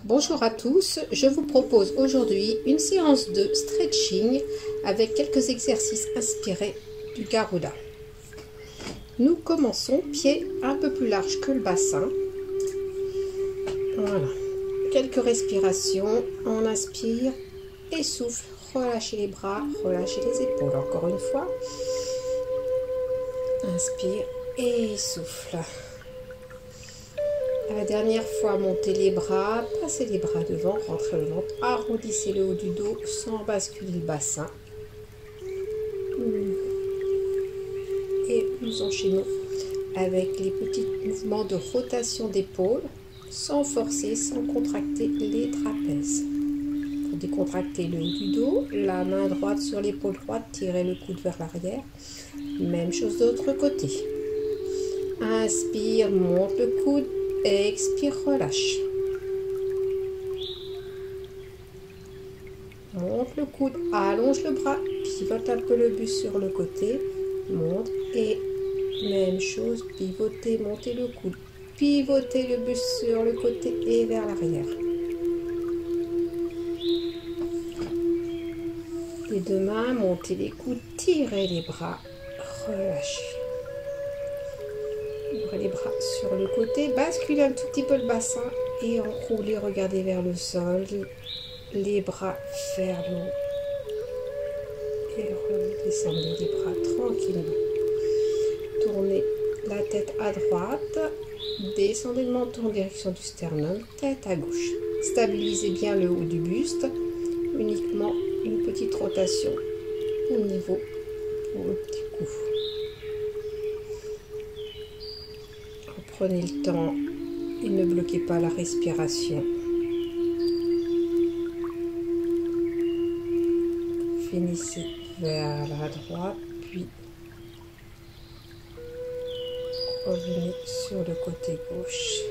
Bonjour à tous, je vous propose aujourd'hui une séance de stretching avec quelques exercices inspirés du Garuda. Nous commençons pied un peu plus large que le bassin. Voilà, quelques respirations, on inspire et souffle, relâchez les bras, relâchez les épaules, encore une fois. Inspire et souffle. La dernière fois, montez les bras, passez les bras devant, rentrez le ventre, arrondissez le haut du dos sans basculer le bassin. Et nous enchaînons avec les petits mouvements de rotation d'épaule, sans forcer, sans contracter les trapèzes. Pour décontracter le haut du dos, la main droite sur l'épaule droite, tirez le coude vers l'arrière. Même chose de l'autre côté. Inspire, monte le coude. Expire, relâche. Monte le coude, allonge le bras, pivote un peu le buste sur le côté, monte et même chose, pivotez, montez le coude, pivotez le buste sur le côté et vers l'arrière. Les deux mains, montez les coudes, tirez les bras, relâchez. Ouvrez les bras sur le côté, basculez un tout petit peu le bassin et enroulez, regardez vers le sol, les bras vers le haut. Et redescendez les bras tranquillement. Tournez la tête à droite, descendez le menton en direction du sternum, tête à gauche. Stabilisez bien le haut du buste, uniquement une petite rotation au niveau pour le petit cou. Prenez le temps et ne bloquez pas la respiration. Finissez vers la droite, puis revenez sur le côté gauche.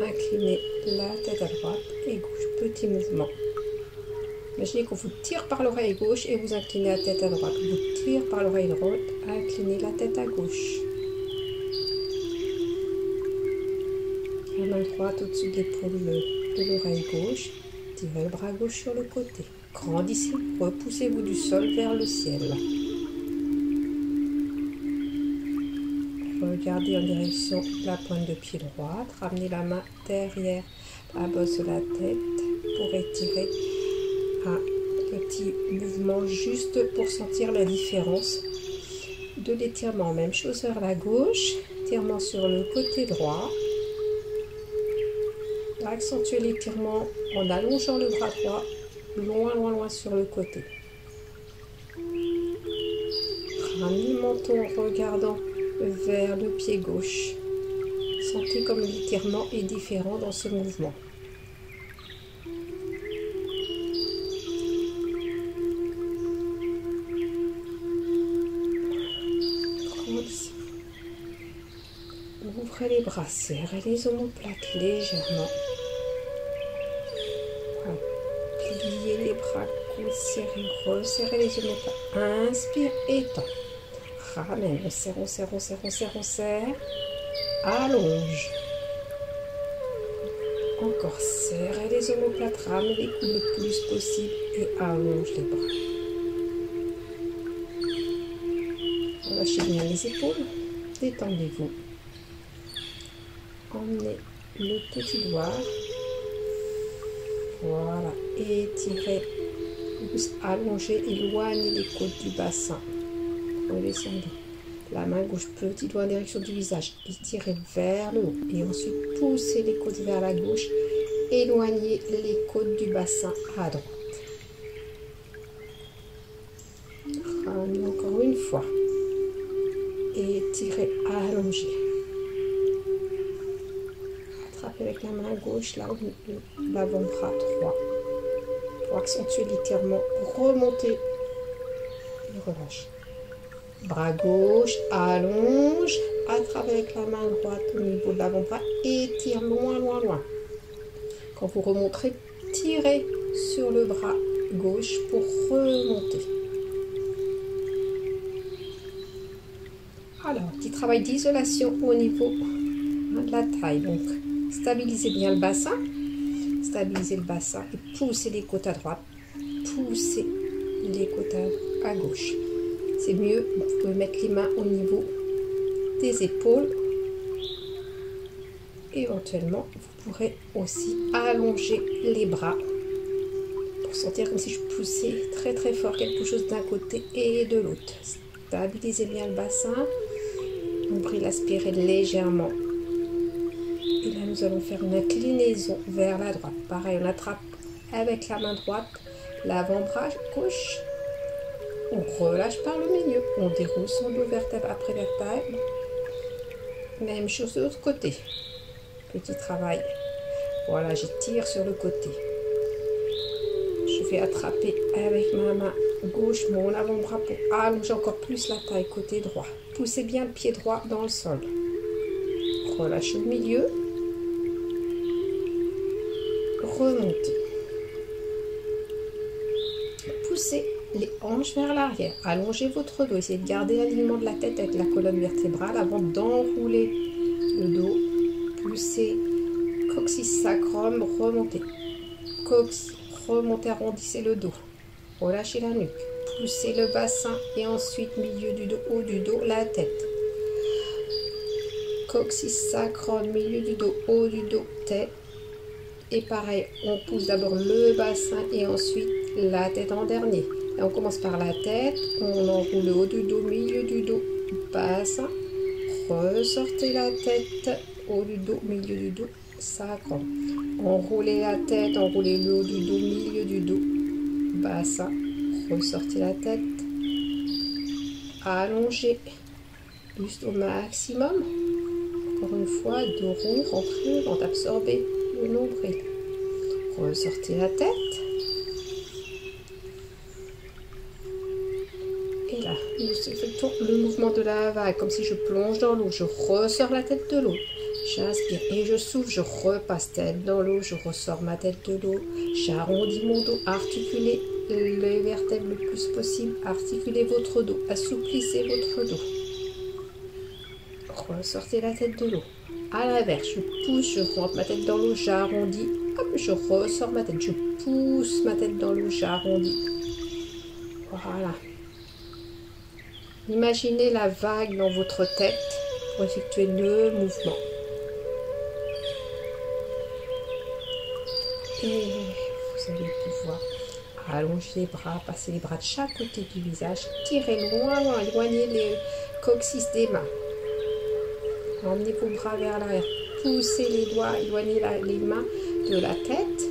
Inclinez la tête à droite et gauche. Petit mouvement. Imaginez qu'on vous tire par l'oreille gauche et vous inclinez la tête à droite. Vous tirez par l'oreille droite, inclinez la tête à gauche. La main droite au-dessus de l'épaule de l'oreille gauche, tirez le bras gauche sur le côté. Grandissez, repoussez-vous du sol vers le ciel. Regardez en direction de la pointe de pied droite. Ramenez la main derrière la bosse de la tête pour étirer un petit mouvement juste pour sentir la différence de l'étirement. Même chose vers la gauche, étirement sur le côté droit. Accentuez l'étirement en allongeant le bras droit loin sur le côté. Ramenez le menton en regardant vers le pied gauche. Sentez comme l'étirement est différent dans ce mouvement. Ouvrez les bras, serrez les omoplates légèrement. Pliez les bras, serrez, resserrez les omoplates. Inspire, étend. Ramène, on serre. Allonge. Encore, serrez les omoplates, ramenez les coudes le plus possible et allonge les bras. Relâchez bien les épaules, détendez-vous. Emmenez le petit doigt. Voilà, étirez, allongez, éloignez les côtes du bassin. Redescendez. La main gauche, petit doigt en direction du visage. Étirez vers le haut. Et ensuite, poussez les côtes vers la gauche. Éloignez les côtes du bassin à droite. Ramenez encore une fois. Étirez, allongez. Avec la main gauche, l'avant-bras droit. Pour accentuer l'étirement, remontez et relâchez. Bras gauche, allonge, attrape avec la main droite au niveau de l'avant-bras, étire loin. Quand vous remonterez, tirez sur le bras gauche pour remonter. Alors, petit travail d'isolation au niveau de la taille. Donc, stabilisez bien le bassin. stabilisez le bassin et poussez les côtes à droite, poussez les côtes à gauche. C'est mieux, vous pouvez mettre les mains au niveau des épaules. Éventuellement, vous pourrez aussi allonger les bras pour sentir comme si je poussais très très fort quelque chose d'un côté et de l'autre. Stabilisez bien le bassin, nombril aspirez légèrement. Et là, nous allons faire une inclinaison vers la droite. Pareil, on attrape avec la main droite l'avant-bras gauche. On relâche par le milieu. On déroule son dos vertèbre après vertèbre. Même chose de l'autre côté. Petit travail. Voilà, j'étire sur le côté. Je vais attraper avec ma main gauche mon avant-bras pour allonger encore plus la taille côté droit. Poussez bien le pied droit dans le sol. Relâchez au milieu. Remontez. Poussez les hanches vers l'arrière. Allongez votre dos. Essayez de garder l'alignement de la tête avec la colonne vertébrale avant d'enrouler le dos. Poussez coccyx sacrum, remontez. Coccyx, remontez, arrondissez le dos. Relâchez la nuque. Poussez le bassin et ensuite milieu du dos, haut du dos, la tête. Coccyx sacrum, milieu du dos, haut du dos, tête. Et pareil, on pousse d'abord le bassin et ensuite la tête en dernier. Et on commence par la tête, on enroule le haut du dos, milieu du dos, bassin. Ressortez la tête, haut du dos, milieu du dos, sacrum. Enroulez la tête, enroulez le haut du dos, milieu du dos, bassin. Ressortez la tête. Allongez buste au maximum. Encore une fois, dos rond, rentrez le ventre, absorbez le nombril. Ressortez la tête. Et là, nous effectuons le mouvement de la vague, comme si je plonge dans l'eau. Je ressors la tête de l'eau. J'inspire et je souffle, je repasse tête dans l'eau, je ressors ma tête de l'eau. J'arrondis mon dos, articulez les vertèbres le plus possible. Articulez votre dos, assouplissez votre dos. Ressortez la tête de l'eau. À l'inverse, je pousse, je rentre ma tête dans l'eau, j'arrondis. Hop, je ressors ma tête, je pousse ma tête dans l'eau, j'arrondis. Voilà. Imaginez la vague dans votre tête pour effectuer le mouvement. Et vous allez pouvoir allonger les bras, passer les bras de chaque côté du visage, tirez loin, loin, éloignez les coccyx des mains. Emmenez vos bras vers l'arrière, poussez les doigts, éloignez les mains de la tête,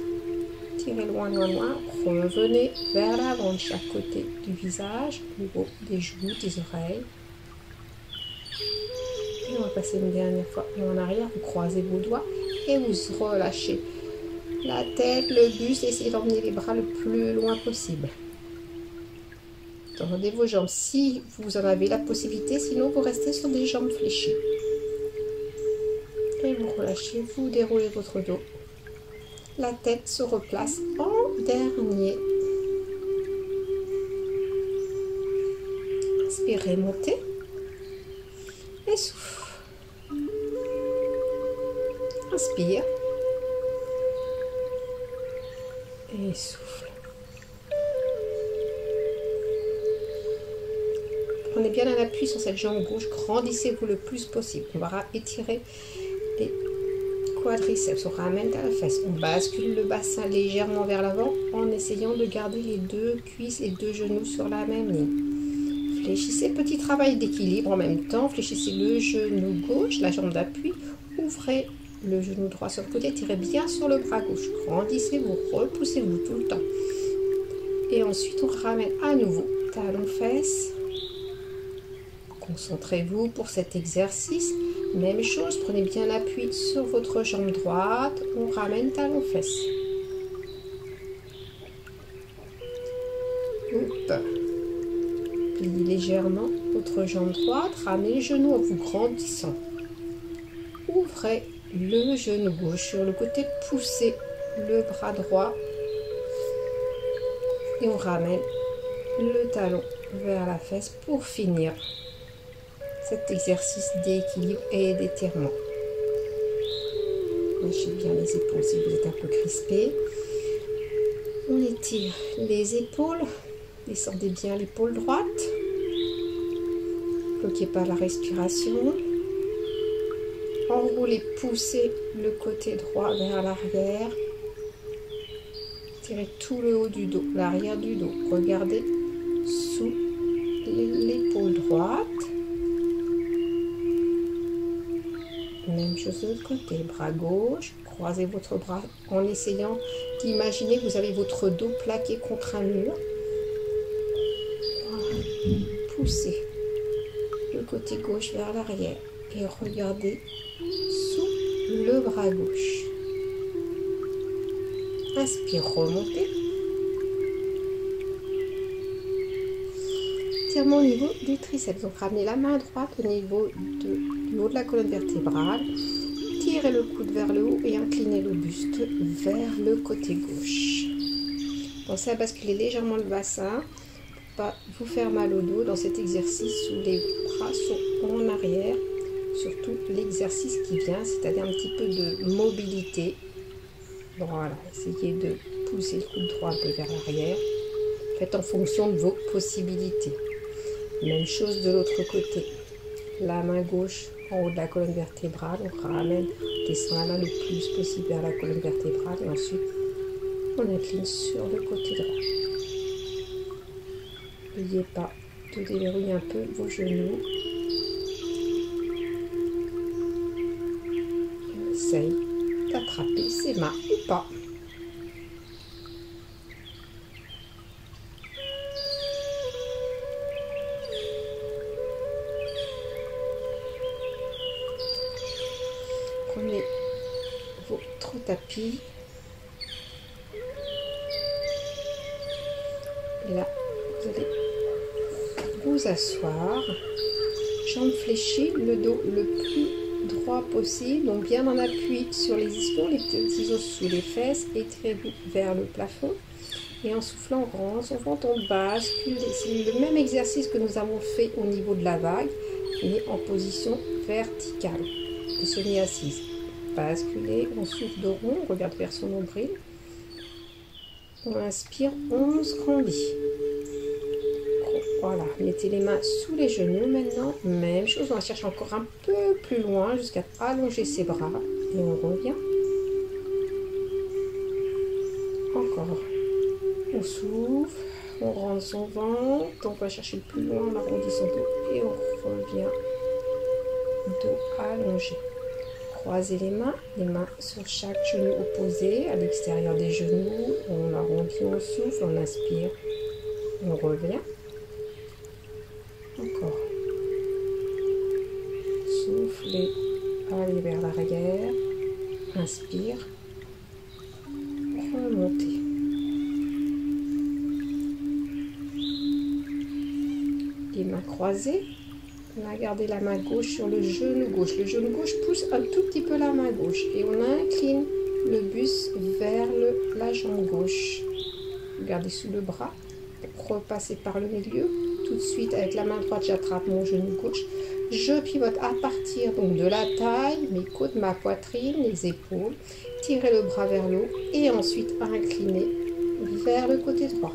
tirez loin, loin, loin, revenez vers l'avant de chaque côté du visage, au niveau des joues, des oreilles. Et on va passer une dernière fois en arrière, vous croisez vos doigts et vous relâchez la tête, le buste, essayez d'emmener les bras le plus loin possible. Tendez vos jambes si vous en avez la possibilité, sinon vous restez sur des jambes fléchies. Et vous relâchez, vous déroulez votre dos. La tête se replace en dernier. Inspirez, montez. Et souffle. Inspire. Et souffle. Prenez bien un appui sur cette jambe gauche, grandissez-vous le plus possible. On va étirer les quadriceps, on ramène à la fesse, on bascule le bassin légèrement vers l'avant en essayant de garder les deux cuisses et deux genoux sur la même ligne. Fléchissez, petit travail d'équilibre en même temps, fléchissez le genou gauche, la jambe d'appui, ouvrez le genou droit sur le côté, tirez bien sur le bras gauche, grandissez-vous, repoussez-vous tout le temps. Et ensuite on ramène à nouveau talon fesse. Concentrez-vous pour cet exercice. Même chose, prenez bien l'appui sur votre jambe droite, on ramène talon fesse. Pliez légèrement votre jambe droite, ramenez les genoux en vous grandissant. Ouvrez le genou gauche sur le côté, poussez le bras droit et on ramène le talon vers la fesse pour finir cet exercice d'équilibre et d'étirement. Lâchez bien les épaules si vous êtes un peu crispé. On étire les épaules. Descendez bien l'épaule droite. Bloquez pas la respiration. Enroulez, poussez le côté droit vers l'arrière. Tirez tout le haut du dos, l'arrière du dos. Regardez sous l'épaule droite. Même chose de l'autre côté, bras gauche. Croisez votre bras en essayant d'imaginer que vous avez votre dos plaqué contre un mur. Voilà. Poussez le côté gauche vers l'arrière et regardez sous le bras gauche. Inspire, remontez. Étirement au niveau du triceps. Donc ramenez la main droite au niveau du haut de la colonne vertébrale. Tirez le coude vers le haut et inclinez le buste vers le côté gauche. Pensez à basculer légèrement le bassin pour pas vous faire mal au dos dans cet exercice où les bras sont en arrière. Surtout l'exercice qui vient, c'est-à-dire un petit peu de mobilité. Voilà, essayez de pousser le coude droit un peu vers l'arrière. Faites en fonction de vos possibilités. Même chose de l'autre côté. La main gauche en haut de la colonne vertébrale. On ramène, descend la main le plus possible vers la colonne vertébrale. Et ensuite, on incline sur le côté droit. N'oubliez pas de déverrouiller un peu vos genoux. Et on essaye d'attraper ses mains ou pas. Prenez votre tapis. Et là, vous allez vous asseoir. Jambes fléchies, le dos le plus droit possible. Donc bien en appui sur les ischions, les petits os sous les fesses. Étirez-vous vers le plafond. Et en soufflant grand, son ventre bascule. C'est le même exercice que nous avons fait au niveau de la vague, mais en position verticale. Semi-assise. Basculez, on souffle de rond, on regarde vers son nombril. On inspire, on se grandit. Voilà, mettez les mains sous les genoux maintenant. Même chose, on va chercher encore un peu plus loin jusqu'à allonger ses bras. Et on revient. Encore. On souffle, on rentre son ventre. On va chercher le plus loin, on arrondit son dos et on revient. Dos allongé. Croisez les mains sur chaque genou opposé, à l'extérieur des genoux. On arrondit, on souffle, on inspire, on revient. Encore. Soufflez, allez vers l'arrière. Inspire, remontez. Les mains croisées. On a gardé la main gauche sur le genou gauche. Le genou gauche pousse un tout petit peu la main gauche. Et on incline le buste vers la jambe gauche. Regardez sous le bras. Repassez par le milieu. Tout de suite, avec la main droite, j'attrape mon genou gauche. Je pivote à partir donc de la taille, mes côtes, ma poitrine, les épaules. Tirez le bras vers le haut. Et ensuite, inclinez vers le côté droit.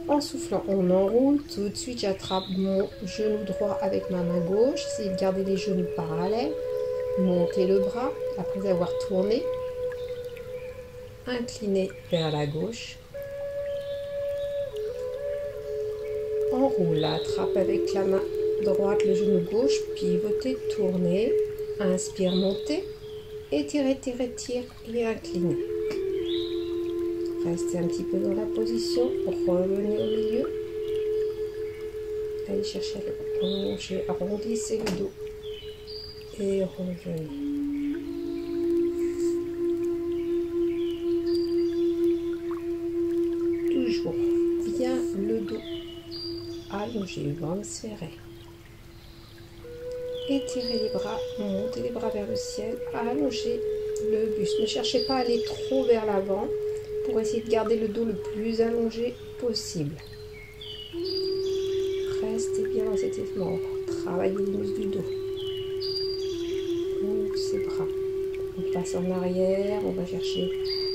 En soufflant, on enroule. Tout de suite, j'attrape mon genou droit avec ma main gauche. Essayez de garder les genoux parallèles. Montez le bras après avoir tourné. Inclinez vers la gauche. Enroule, attrape avec la main droite le genou gauche. Pivotez, tournez. Inspire, montez. Étirez, tirez, tire et inclinez. Restez un petit peu dans la position, revenez au milieu. Allez chercher à allonger, arrondissez le dos. Et revenez. Toujours bien le dos allongé, ventre serré. Étirez les bras, montez les bras vers le ciel, allongez le buste. Ne cherchez pas à aller trop vers l'avant, pour essayer de garder le dos le plus allongé possible. Restez bien dans cet étirement. Travaillez les muscles du dos. ses bras. On passe en arrière, on va chercher,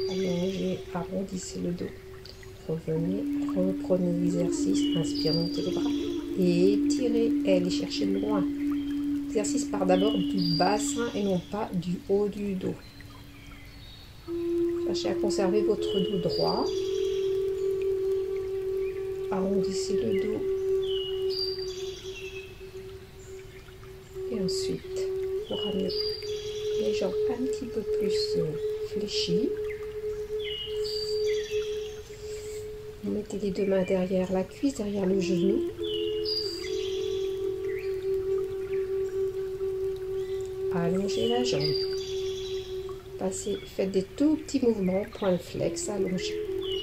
allonger, arrondissez le dos. Revenez, reprenez l'exercice, inspire, montez les bras et étirez, allez chercher loin. L'exercice part d'abord du bassin et non pas du haut du dos. Cherchez à conserver votre dos droit. Arrondissez le dos. Et ensuite, vous ramenez les jambes un petit peu plus fléchies. Vous mettez les deux mains derrière la cuisse, derrière le genou. Allongez la jambe. Passez, faites des tout petits mouvements, point flex, allongez.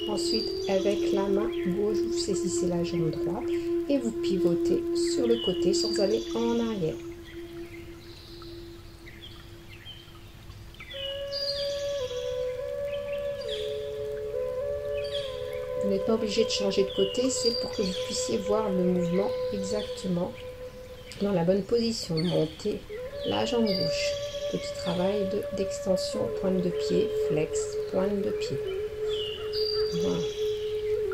Ensuite, avec la main gauche, vous saisissez la jambe droite et vous pivotez sur le côté sans aller en arrière. Vous n'êtes pas obligé de changer de côté, c'est pour que vous puissiez voir le mouvement exactement dans la bonne position. Montez la jambe gauche. Petit travail d'extension, pointe de pied, flex, pointe de pied. Voilà.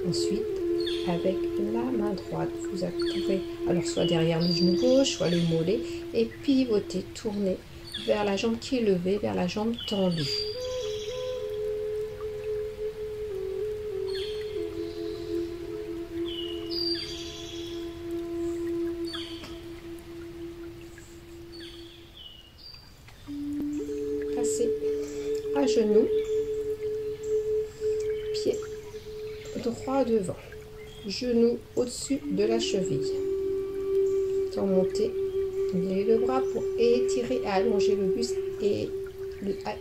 Ensuite, avec la main droite, vous pouvez alors soit derrière le genou gauche, soit le mollet, et pivoter, tourner vers la jambe qui est levée, vers la jambe tendue. Passez à genoux, pied droit devant, genou au-dessus de la cheville. Sans monter, levez le bras pour étirer et allonger le buste et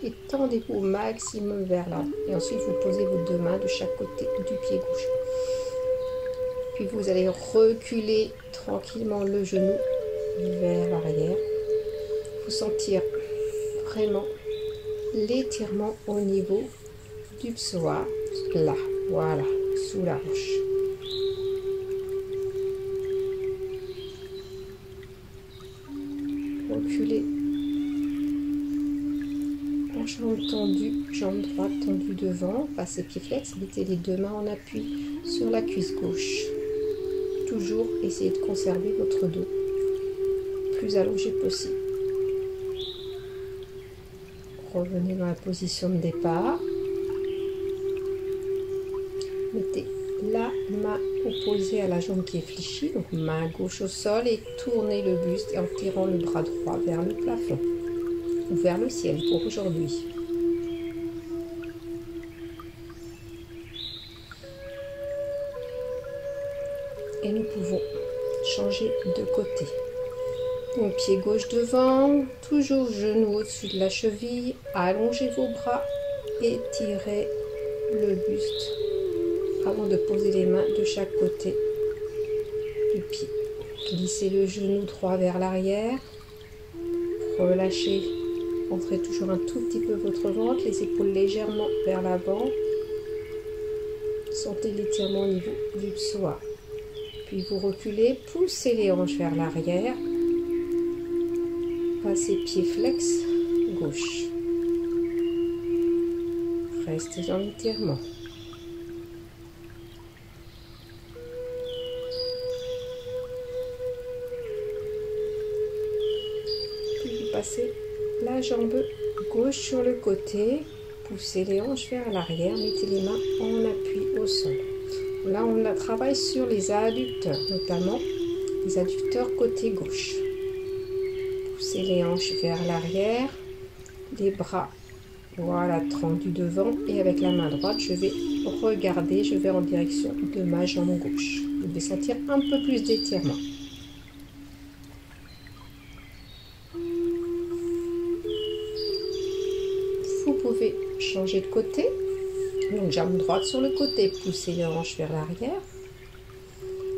étendez-vous au maximum vers l'avant. Et ensuite, vous posez vos deux mains de chaque côté du pied gauche. Puis vous allez reculer tranquillement le genou vers l'arrière. Vous sentir vraiment l'étirement au niveau du psoas, là, voilà, sous la hanche. Reculez en jambe tendue, jambe droite tendue devant, passez pied flex, mettez les deux mains en appui sur la cuisse gauche. Toujours essayez de conserver votre dos plus allongé possible. Revenez dans la position de départ. Mettez la main opposée à la jambe qui est fléchie, donc main gauche au sol et tournez le buste en tirant le bras droit vers le plafond ou vers le ciel pour aujourd'hui. Et nous pouvons changer de côté. Donc pied gauche devant, toujours genou au-dessus de la cheville, allongez vos bras, étirez le buste avant de poser les mains de chaque côté du pied. Glissez le genou droit vers l'arrière, relâchez, entrez toujours un tout petit peu votre ventre, les épaules légèrement vers l'avant, sentez l'étirement au niveau du psoas. Puis vous reculez, poussez les hanches vers l'arrière. Passez pied flex gauche. Restez dans l'étirement. Puis vous passez la jambe gauche sur le côté. Poussez les hanches vers l'arrière. Mettez les mains en appui au sol. Là, on travaille sur les adducteurs, notamment les adducteurs côté gauche. Poussez les hanches vers l'arrière, les bras, voilà, tendus devant. Et avec la main droite, je vais regarder, je vais en direction de ma jambe gauche. Vous devez sentir un peu plus d'étirement. Vous pouvez changer de côté. Donc jambe droite sur le côté, poussez les hanches vers l'arrière.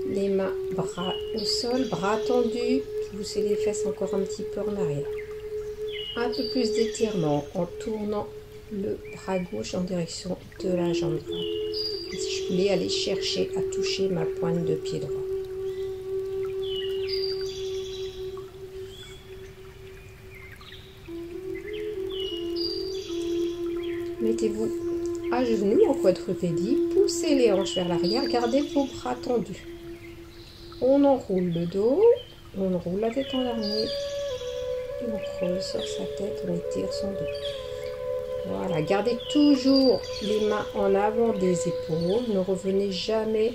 Les mains, bras au sol, bras tendus. Poussez les fesses encore un petit peu en arrière. Un peu plus d'étirement en tournant le bras gauche en direction de la jambe droite. Et si je voulais aller chercher à toucher ma pointe de pied droit. Mettez-vous à genoux en quadrupédie, poussez les hanches vers l'arrière, gardez vos bras tendus. On enroule le dos, on enroule la tête en dernier, et on creuse sur sa tête, on étire son dos. Voilà, gardez toujours les mains en avant des épaules, ne revenez jamais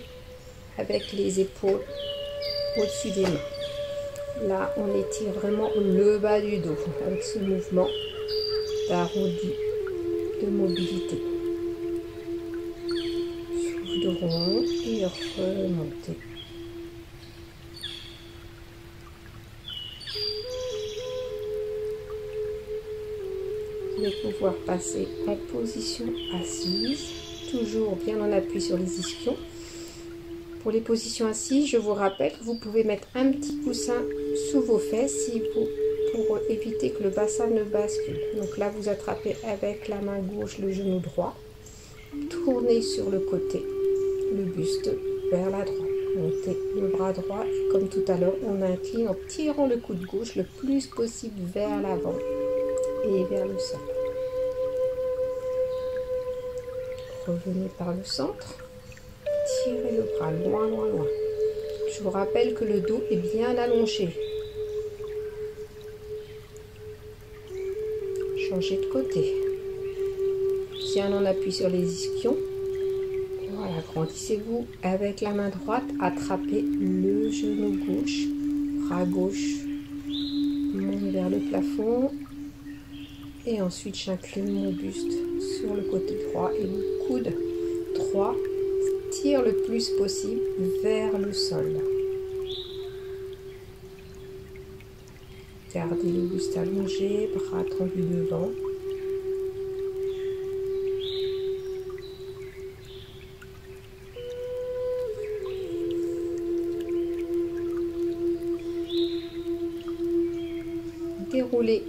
avec les épaules au-dessus des mains. Là, on étire vraiment le bas du dos avec ce mouvement d'arrondi de mobilité. Souffle rond et remontez. Vous allez pouvoir passer en position assise, toujours bien en appui sur les ischions. Pour les positions assises, je vous rappelle que vous pouvez mettre un petit coussin sous vos fesses pour éviter que le bassin ne bascule. Donc là, vous attrapez avec la main gauche le genou droit, tournez sur le côté, le buste vers la droite. Montez le bras droit et comme tout à l'heure, on incline en tirant le coude gauche le plus possible vers l'avant et vers le sol. Revenez par le centre. Tirez le bras loin, loin, loin. Je vous rappelle que le dos est bien allongé. Changez de côté. Bien en appui sur les ischions. Voilà, grandissez-vous avec la main droite. Attrapez le genou gauche. Bras gauche. Monte vers le plafond. Et ensuite, j'incline mon buste sur le côté droit et le coude droit tire le plus possible vers le sol. Gardez le buste allongé, bras tendus devant. Déroulez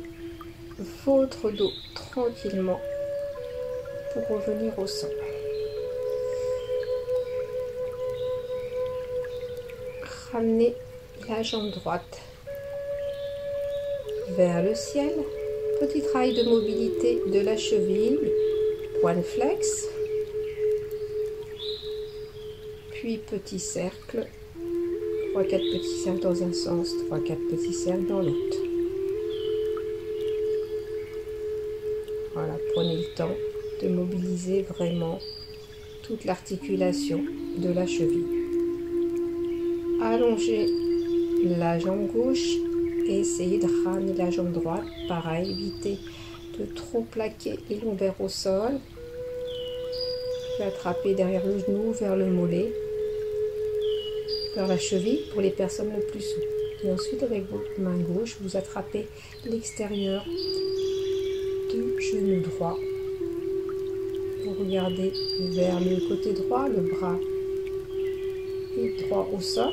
votre dos tranquillement pour revenir au sol. Ramenez la jambe droite vers le ciel. Petit travail de mobilité de la cheville, point flex. Puis petit cercle, 3-4 petits cercles dans un sens, 3-4 petits cercles dans l'autre. Voilà, prenez le temps de mobiliser vraiment toute l'articulation de la cheville. Allongez la jambe gauche et essayez de ramener la jambe droite. Pareil, évitez de trop plaquer les lombaires au sol. Attrapez derrière le genou, vers le mollet, vers la cheville pour les personnes les plus souples. Et ensuite, avec votre main gauche, vous attrapez l'extérieur du genou droit. Vous regardez vers le côté droit, le bras est droit au sol.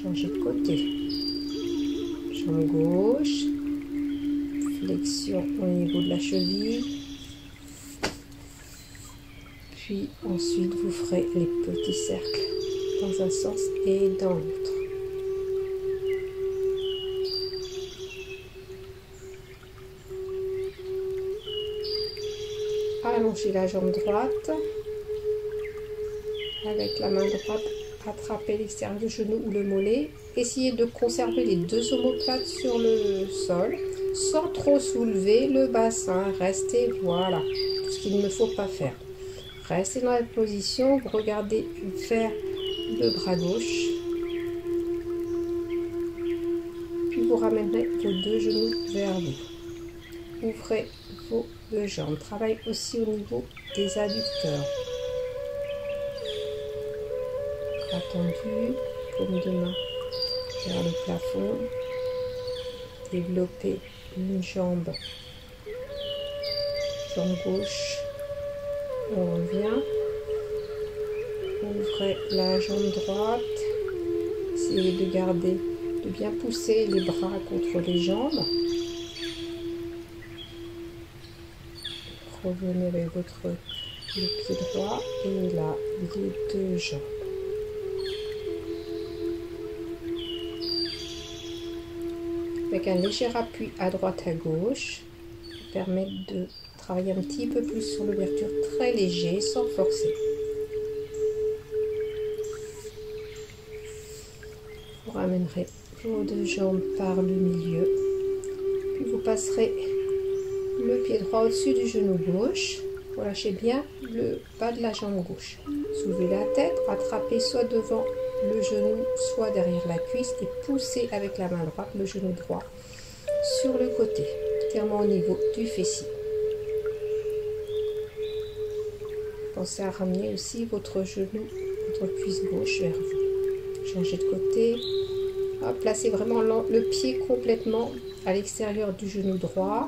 Changez de côté. Jambe gauche. Flexion au niveau de la cheville. Puis ensuite, vous ferez les petits cercles dans un sens et dans l'autre. Allongez la jambe droite. Avec la main droite, attrapez l'extérieur du genou ou le mollet. Essayez de conserver les deux omoplates sur le sol sans trop soulever le bassin. Restez, voilà, tout ce qu'il ne faut pas faire. Restez dans la position, vous regardez vers le bras gauche. Puis vous ramènerez vos deux genoux vers vous. Ouvrez vos deux jambes. Travaille aussi au niveau des adducteurs. Bras tendus, paume de main vers le plafond. Développez une jambe. Jambe gauche. On revient. Ouvrez la jambe droite. Essayez de garder, de bien pousser les bras contre les jambes. Revenez avec le pied droit et là, les deux jambes. avec un léger appui à droite à gauche, permettre de travailler un petit peu plus sur l'ouverture, très léger, sans forcer. Vous ramènerez vos deux jambes par le milieu, puis vous passerez le pied droit au-dessus du genou gauche. Relâchez bien le bas de la jambe gauche. Soulevez la tête, rattrapez soit devant le genou, soit derrière la cuisse et poussez avec la main droite le genou droit sur le côté, entièrement au niveau du fessier. Pensez à ramener aussi votre genou, votre cuisse gauche vers vous. Changez de côté. Hop, placez vraiment le pied complètement à l'extérieur du genou droit.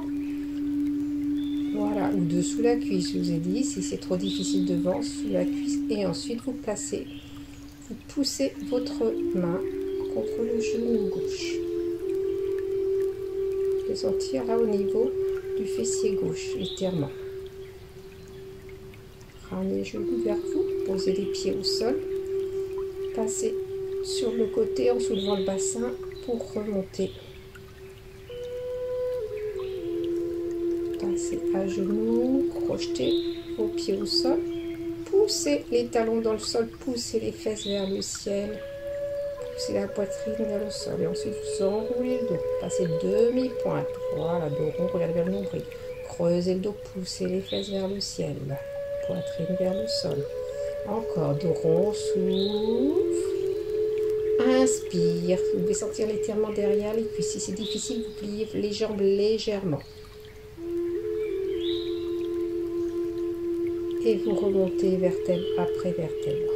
Voilà, ou dessous la cuisse, je vous ai dit, si c'est trop difficile devant, sous la cuisse. Et ensuite, vous poussez votre main contre le genou gauche. Vous pouvez sentir là au niveau du fessier gauche, légèrement. Ramenez les genoux vers vous, posez les pieds au sol. Passez sur le côté en soulevant le bassin pour remonter. Passez à genoux, crochetez vos pieds au sol, poussez les talons dans le sol, poussez les fesses vers le ciel, poussez la poitrine vers le sol et ensuite vous enroulez le dos, passez demi-pointe, voilà, dos rond, regardez vers le nombril, creusez le dos, poussez les fesses vers le ciel, poitrine vers le sol, encore dos rond, souffle, inspire, vous pouvez sentir l'étirement derrière les cuisses, si c'est difficile vous pliez les jambes légèrement. Et vous remontez vertèbre après vertèbre.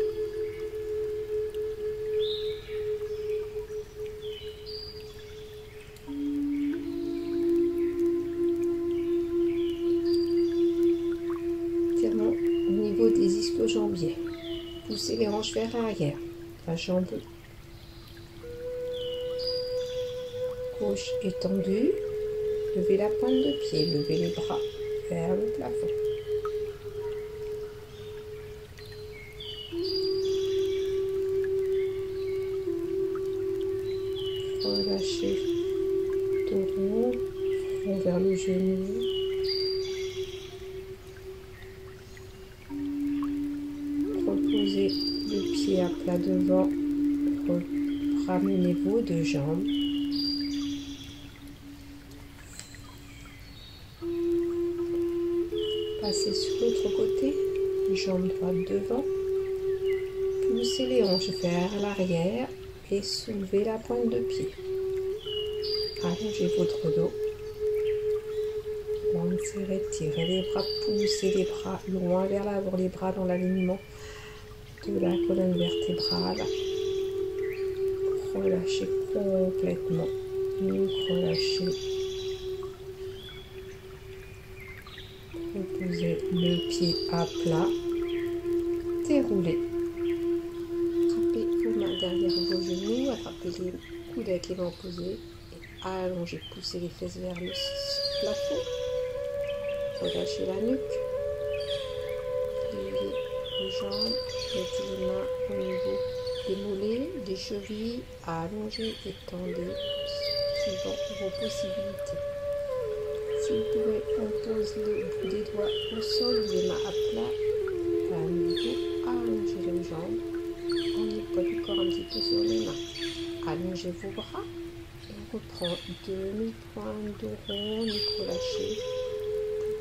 Étirement au niveau des ischio-jambiers. Poussez les hanches vers l'arrière. La jambe gauche étendue. Levez la pointe de pied. Levez les bras vers le plafond. Relâchez dos rond, front vers le genou. Reposez le pied à plat devant. Ramenez vos deux jambes. Passez sur l'autre côté, jambe droite devant. Poussez les hanches vers l'arrière. Et soulevez la pointe de pied. Allongez votre dos. Serrez, tirez les bras, poussez les bras loin vers l'avant, les bras dans l'alignement de la colonne vertébrale. Relâchez complètement. Relâchez. Reposez le pied à plat. Déroulez. Derrière vos genoux, attrapez les coudes avec les mains opposées et allongez, poussez les fesses vers le plafond, relâchez la nuque, pliez les jambes, mettez les mains au niveau des mollets, des chevilles, allongez, étendez, suivant vos possibilités. Si vous pouvez, on pose le bout des doigts au sol, les mains à plat, à nouveau, allongez les jambes. Poids du corps un petit peu sur les mains. Allongez vos bras. On reprend demi-pointe de rond, relâchez.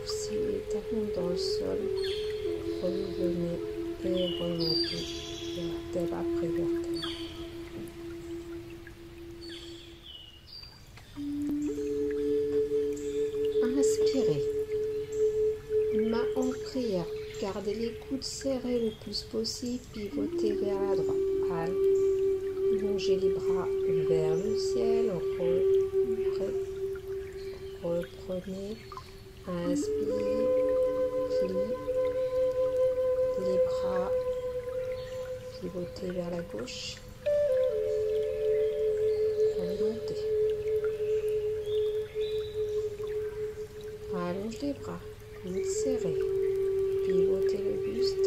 Poussez les talons dans le sol. Revenez et remontez vertèbre après vertèbre. Inspirez. Main en prière. Gardez les coudes serrés le plus possible, pivotez vers la droite. Allongez les bras vers le ciel, reprenez, inspire, plie, les bras, pivotez vers la gauche, remontez. Allonge les bras, coudes serrés. Pivotez le buste,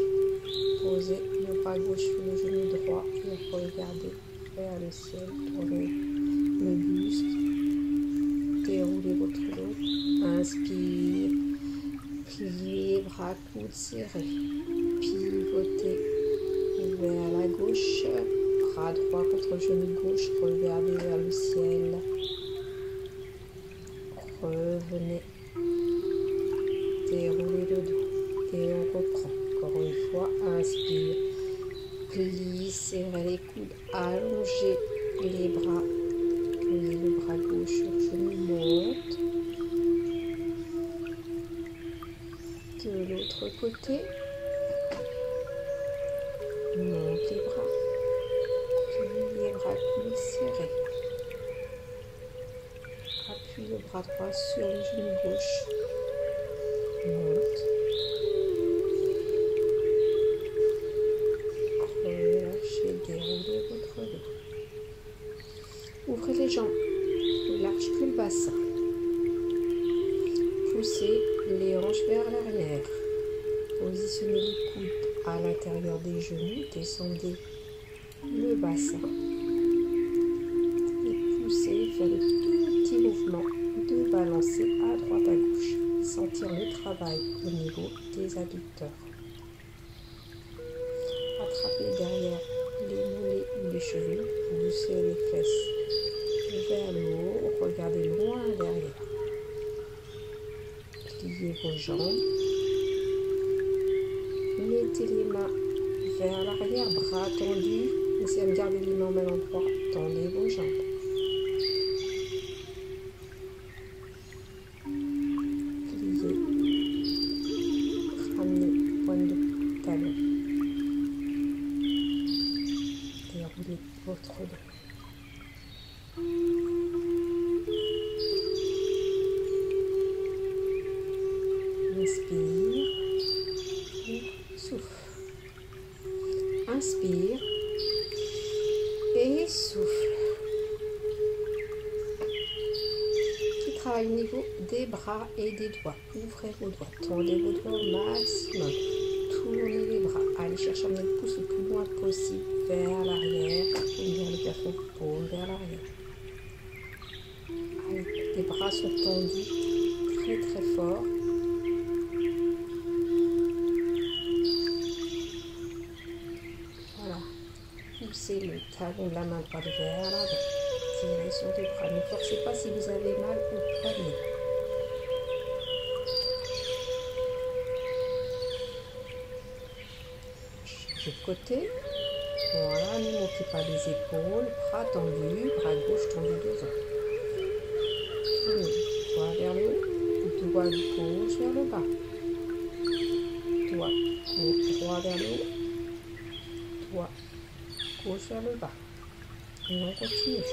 posez le bras gauche sur le genou droit et regardez vers le ciel, tournez le buste, Déroulez votre dos. Inspire. Pliez les bras, coudes serrés. Pivotez vers la gauche. Bras droit contre le genou gauche. Regardez vers le ciel. Revenez. Déroulez le dos. Et on reprend. Encore une fois. Inspire. Plie, serrez les coudes. Allongez les bras. Pliez le bras gauche sur le genou. Monte. De l'autre côté. Monte les bras. Plie les bras, coudes serrés. Appuie le bras droit sur le genou gauche. Monte. Relâchez, déroulez votre dos. Ouvrez les jambes plus larges que le bassin. Poussez les hanches vers l'arrière. Positionnez les coudes à l'intérieur des genoux. Descendez le bassin. Et poussez, faites le tout petit mouvement de balancer à droite à gauche. Sentir le travail au niveau des adducteurs. Attrapez derrière les mollets ou les chevilles. Poussez les fesses vers le haut. Regardez loin derrière. Pliez vos jambes. Mettez les mains vers l'arrière, bras tendus. Essayez de garder les mains au même endroit. Tendez vos jambes. Pliez. Ramenez pointe de talon. Déroulez votre dos. Inspire. Souffle. Inspire et souffle. Qui travaille au niveau des bras et des doigts. Ouvrez vos doigts, tendez vos doigts au maximum. Tournez les bras. Allez chercher à amener le pouce le plus loin possible vers l'arrière. Paume vers le plafond, paume vers l'arrière. Allez, les bras sont tendus très très fort. Poussez le talon de la main droite vers l'avant. Tirez sur les bras. Ne forcez pas si vous avez mal au poignet. Changez de côté. Voilà, ne montez pas les épaules. Bras tendus, bras gauche tendu devant. Doigt vers le haut. Doigt gauche vers le bas. Doigt droit vers le haut. Doigt gauche vers le bas. Et on continue.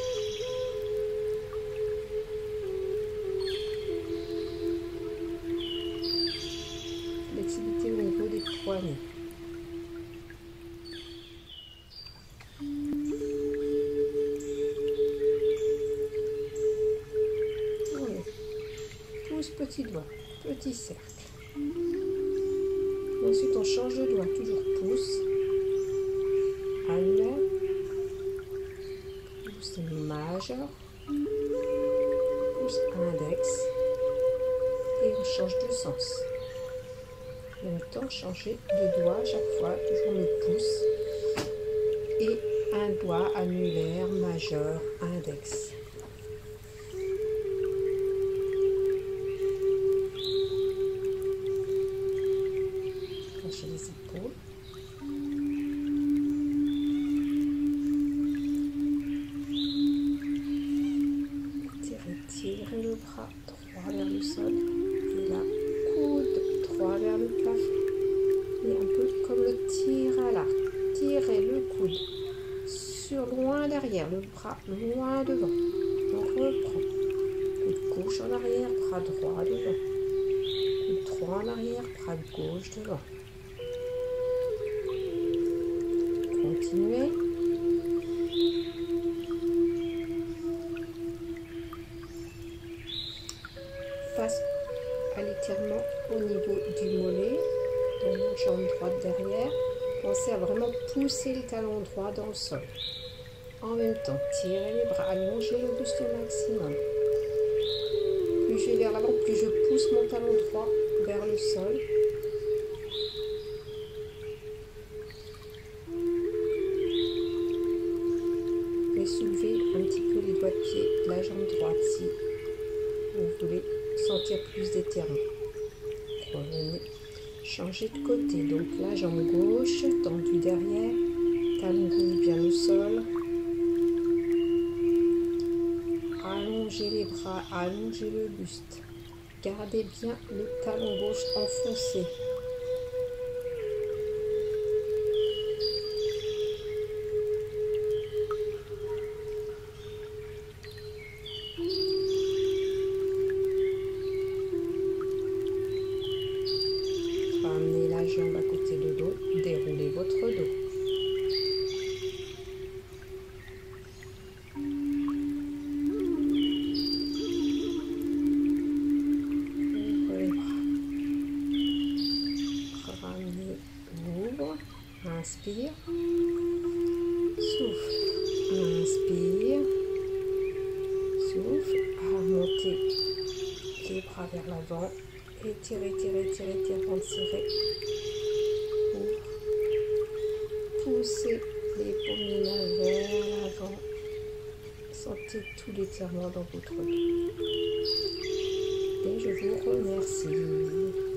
Flexibilité au niveau des poignets. Pouce, petit doigt, petit cercle. Et ensuite on change de doigt, toujours pouce. Annulaire, pouce majeur, pouce index, et on change de sens. En même temps, changer de doigt à chaque fois, toujours le pouce et un doigt annulaire, majeur, index. Lâchez les épaules. Tirez le bras droit vers le sol et la coude droit vers le plafond. Et un peu comme le tir à l'arc. Tirez le coude sur loin derrière, le bras loin devant. On reprend. Coude gauche en arrière, bras droit devant. Coude droit en arrière, bras gauche devant. Continuez. Passe à l'étirement au niveau du mollet, dans la jambe droite derrière. Pensez à vraiment pousser le talon droit dans le sol. En même temps, tirez les bras, allongez le buste au maximum. vais vers l'avant, plus je pousse mon talon droit vers le sol. Vous pouvez soulever un petit peu les doigts de pied de la jambe droite si vous voulez sentir plus d'étirement. Revenez, changez de côté. Donc la jambe gauche tendue derrière, talon gauche bien au sol. Allongez les bras, allongez le buste. Gardez bien le talon gauche enfoncé. Ramenez la jambe à côté de dos, déroulez votre dos. Inspire, souffle, inspire, souffle, remontez les bras vers l'avant, étirez, étirez, étirez, étirez avant de serrer, ouvre, poussez les paumes des mains vers l'avant, sentez tout l'étirement dans votre dos. Et je vous remercie.